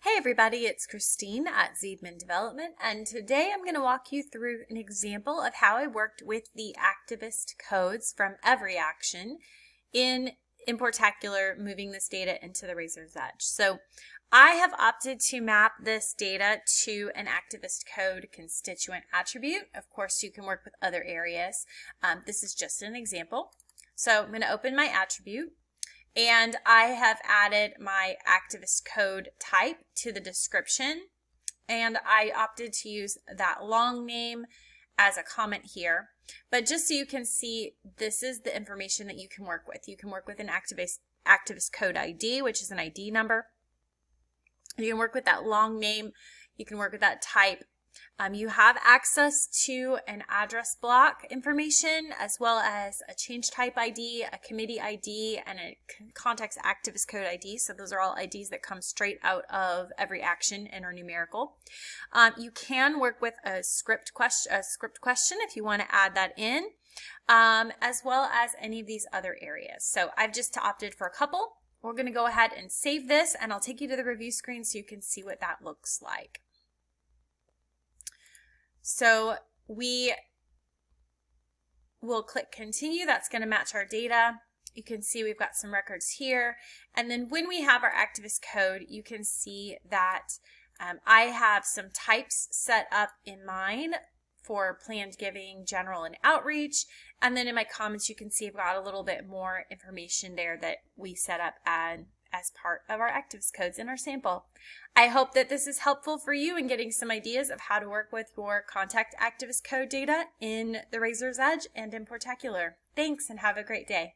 Hey everybody, it's Christine at Zeidman Development, and today I'm going to walk you through an example of how I worked with the activist codes from EveryAction in Importacular, moving this data into the Razor's Edge. So I have opted to map this data to an activist code constituent attribute. Of course, you can work with other areas. This is just an example. So I'm going to open my attribute. And I have added my activist code type to the description, and I opted to use that long name as a comment here. But just so you can see, this is the information that you can work with. You can work with an activist code ID, which is an ID number. You can work with that long name. You can work with that type. You have access to an address block information, as well as a change type ID, a committee ID, and a context activist code ID. So those are all IDs that come straight out of EveryAction and are numerical. You can work with a script question if you want to add that in, as well as any of these other areas. So I've just opted for a couple. We're going to go ahead and save this, and I'll take you to the review screen so you can see what that looks like. So we will click continue. That's going to match our data. You can see we've got some records here. And then when we have our activist code, you can see that I have some types set up in mine for planned giving, general, and outreach. And then in my comments, you can see I've got a little bit more information there that we set up as part of our activist codes in our sample. I hope that this is helpful for you in getting some ideas of how to work with your contact activist code data in the Razor's Edge and in Importacular. Thanks and have a great day.